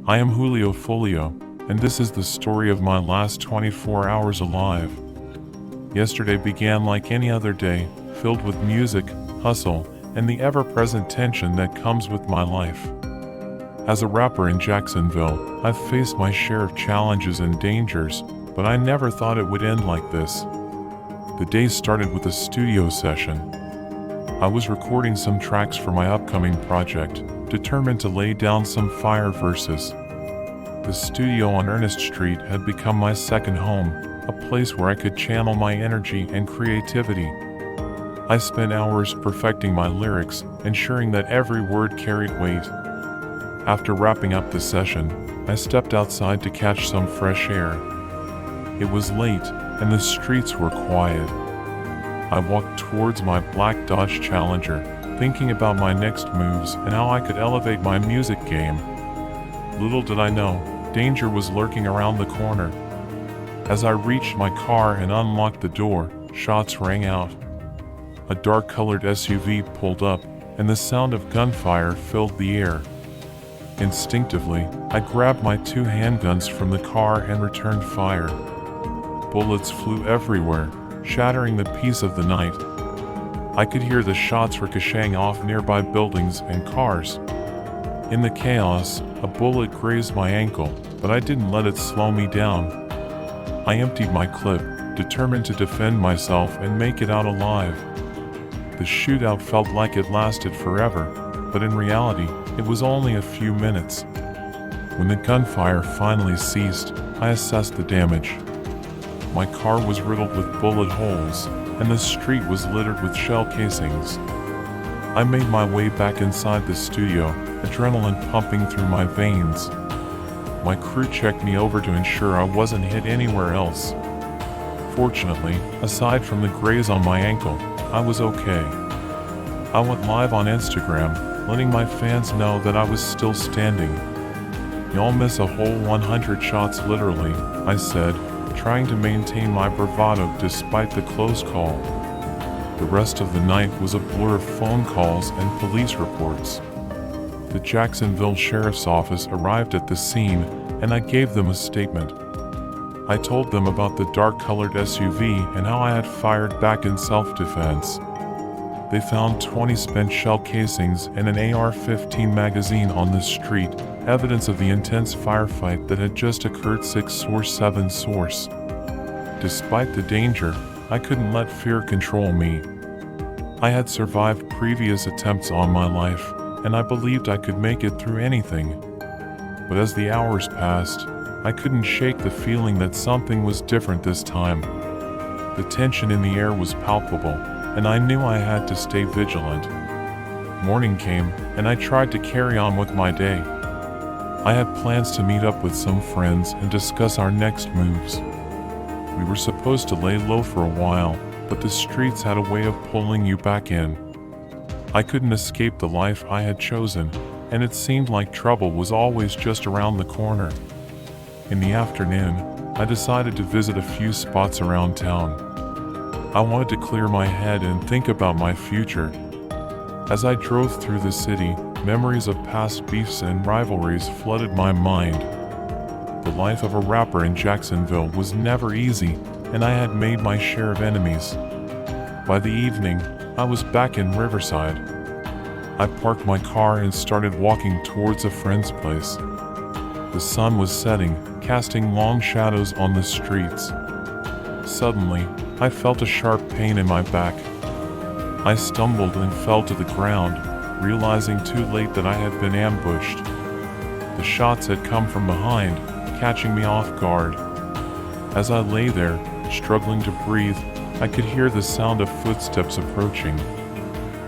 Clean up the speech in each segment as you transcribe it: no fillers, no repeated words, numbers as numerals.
I am Julio Foolio, and this is the story of my last 24 hours alive. Yesterday began like any other day, filled with music, hustle, and the ever-present tension that comes with my life. As a rapper in Jacksonville, I've faced my share of challenges and dangers, but I never thought it would end like this. The day started with a studio session. I was recording some tracks for my upcoming project, determined to lay down some fire verses. The studio on Ernest Street had become my second home, a place where I could channel my energy and creativity. I spent hours perfecting my lyrics, ensuring that every word carried weight. After wrapping up the session, I stepped outside to catch some fresh air. It was late, and the streets were quiet. I walked towards my black Dodge Challenger, thinking about my next moves and how I could elevate my music game. Little did I know, danger was lurking around the corner. As I reached my car and unlocked the door, shots rang out. A dark-colored SUV pulled up, and the sound of gunfire filled the air. Instinctively, I grabbed my 2 handguns from the car and returned fire. Bullets flew everywhere, shattering the peace of the night. I could hear the shots ricocheting off nearby buildings and cars. In the chaos, a bullet grazed my ankle, but I didn't let it slow me down. I emptied my clip, determined to defend myself and make it out alive. The shootout felt like it lasted forever, but in reality, it was only a few minutes. When the gunfire finally ceased, I assessed the damage. My car was riddled with bullet holes, and the street was littered with shell casings. I made my way back inside the studio, adrenaline pumping through my veins. My crew checked me over to ensure I wasn't hit anywhere else. Fortunately, aside from the graze on my ankle, I was okay. I went live on Instagram, letting my fans know that I was still standing. "Y'all miss a whole 100 shots literally," I said, trying to maintain my bravado despite the close call. The rest of the night was a blur of phone calls and police reports. The Jacksonville Sheriff's Office arrived at the scene, and I gave them a statement. I told them about the dark-colored SUV and how I had fired back in self-defense. They found 20 spent shell casings and an AR-15 magazine on the street, evidence of the intense firefight that had just occurred. 647 source. Despite the danger, I couldn't let fear control me. I had survived previous attempts on my life, and I believed I could make it through anything. But as the hours passed, I couldn't shake the feeling that something was different this time. The tension in the air was palpable, and I knew I had to stay vigilant. Morning came, and I tried to carry on with my day. I had plans to meet up with some friends and discuss our next moves. We were supposed to lay low for a while, but the streets had a way of pulling you back in. I couldn't escape the life I had chosen, and it seemed like trouble was always just around the corner. In the afternoon, I decided to visit a few spots around town. I wanted to clear my head and think about my future. As I drove through the city, memories of past beefs and rivalries flooded my mind. The life of a rapper in Jacksonville was never easy, and I had made my share of enemies. By the evening, I was back in Riverside. I parked my car and started walking towards a friend's place. The sun was setting, casting long shadows on the streets. Suddenly, I felt a sharp pain in my back. I stumbled and fell to the ground, realizing too late that I had been ambushed. The shots had come from behind, catching me off guard. As I lay there, struggling to breathe, I could hear the sound of footsteps approaching.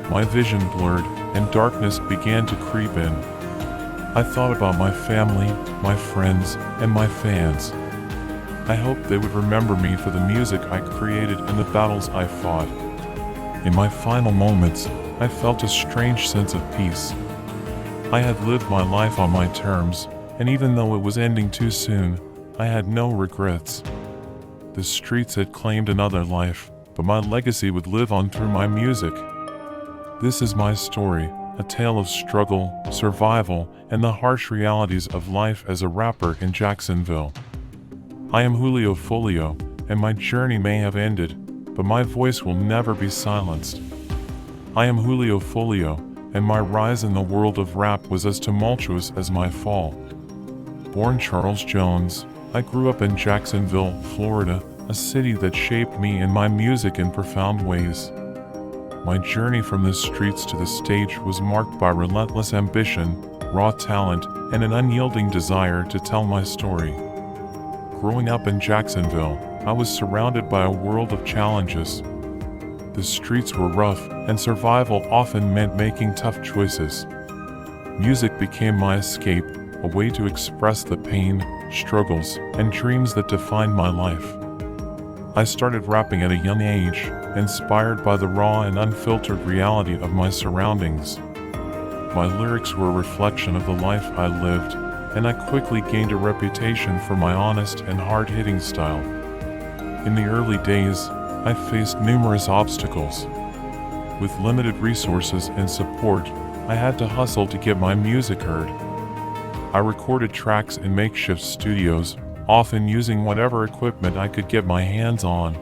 My vision blurred, and darkness began to creep in. I thought about my family, my friends, and my fans. I hoped they would remember me for the music I created and the battles I fought. In my final moments, I felt a strange sense of peace. I had lived my life on my terms, and even though it was ending too soon, I had no regrets. The streets had claimed another life, but my legacy would live on through my music. This is my story, a tale of struggle, survival, and the harsh realities of life as a rapper in Jacksonville. I am Julio Foolio, and my journey may have ended, but my voice will never be silenced. I am Julio Foolio, and my rise in the world of rap was as tumultuous as my fall. Born Charles Jones, I grew up in Jacksonville, Florida, a city that shaped me and my music in profound ways. My journey from the streets to the stage was marked by relentless ambition, raw talent, and an unyielding desire to tell my story. Growing up in Jacksonville, I was surrounded by a world of challenges. The streets were rough, and survival often meant making tough choices. Music became my escape, a way to express the pain, struggles, and dreams that defined my life. I started rapping at a young age, inspired by the raw and unfiltered reality of my surroundings. My lyrics were a reflection of the life I lived, and I quickly gained a reputation for my honest and hard-hitting style. In the early days, I faced numerous obstacles. With limited resources and support, I had to hustle to get my music heard. I recorded tracks in makeshift studios, often using whatever equipment I could get my hands on.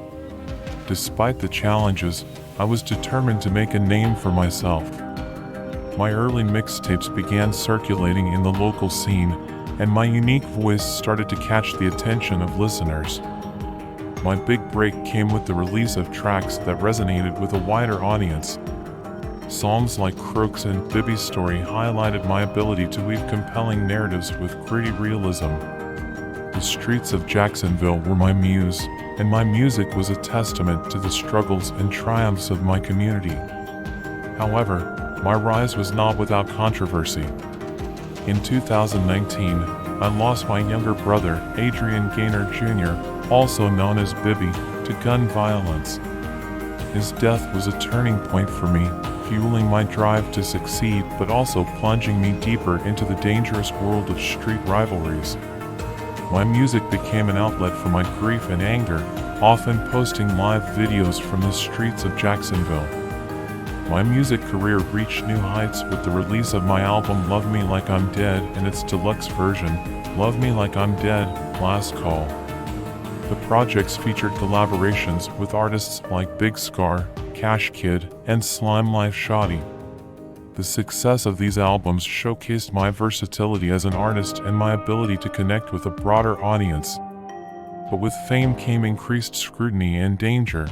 Despite the challenges, I was determined to make a name for myself. My early mixtapes began circulating in the local scene, and my unique voice started to catch the attention of listeners. My big break came with the release of tracks that resonated with a wider audience. Songs like Crooks and Bibby's Story highlighted my ability to weave compelling narratives with gritty realism. The streets of Jacksonville were my muse, and my music was a testament to the struggles and triumphs of my community. However, my rise was not without controversy. In 2019, I lost my younger brother, Adrian Gaynor Jr., also known as Bibby, to gun violence. His death was a turning point for me, fueling my drive to succeed but also plunging me deeper into the dangerous world of street rivalries. My music became an outlet for my grief and anger, often posting live videos from the streets of Jacksonville. My music career reached new heights with the release of my album Love Me Like I'm Dead and its deluxe version, Love Me Like I'm Dead, Last Call. The projects featured collaborations with artists like Big Scar, Cash Kid, and Slime Life Shoddy. The success of these albums showcased my versatility as an artist and my ability to connect with a broader audience. But with fame came increased scrutiny and danger.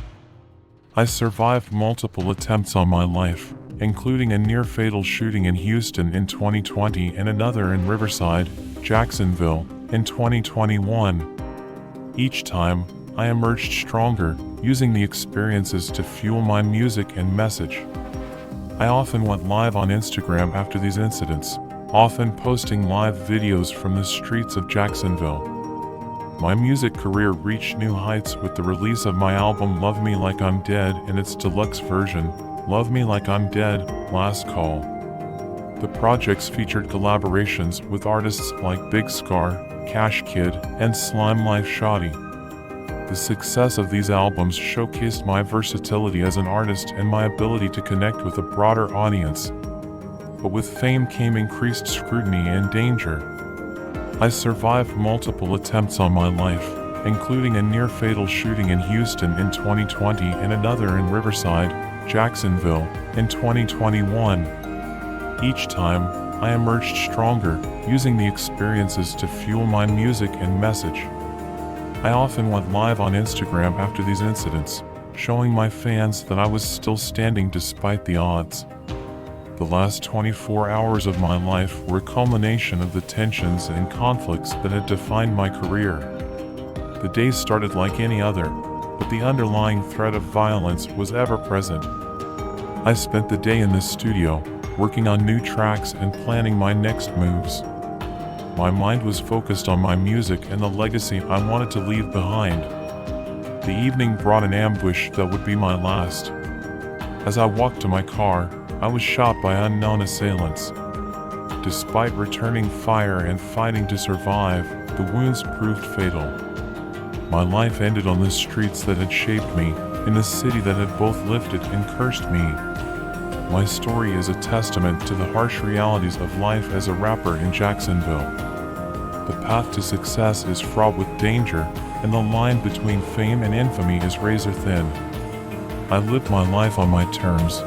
I survived multiple attempts on my life, including a near-fatal shooting in Houston in 2020 and another in Riverside, Jacksonville, in 2021. Each time, I emerged stronger, using the experiences to fuel my music and message. I often went live on Instagram after these incidents, often posting live videos from the streets of Jacksonville. My music career reached new heights with the release of my album Love Me Like I'm Dead and its deluxe version, Love Me Like I'm Dead, Last Call. The projects featured collaborations with artists like Big Scar, Cash Kid, and Slime Life Shoddy. The success of these albums showcased my versatility as an artist and my ability to connect with a broader audience. But with fame came increased scrutiny and danger. I survived multiple attempts on my life, including a near-fatal shooting in Houston in 2020 and another in Riverside, Jacksonville, in 2021. Each time, I emerged stronger, using the experiences to fuel my music and message. I often went live on Instagram after these incidents, showing my fans that I was still standing despite the odds. The last 24 hours of my life were a culmination of the tensions and conflicts that had defined my career. The day started like any other, but the underlying threat of violence was ever present. I spent the day in the studio, working on new tracks and planning my next moves. My mind was focused on my music and the legacy I wanted to leave behind. The evening brought an ambush that would be my last. As I walked to my car, I was shot by unknown assailants. Despite returning fire and fighting to survive, the wounds proved fatal. My life ended on the streets that had shaped me, in the city that had both lifted and cursed me. my story is a testament to the harsh realities of life as a rapper in Jacksonville. The path to success is fraught with danger, and the line between fame and infamy is razor thin. I lived my life on my terms,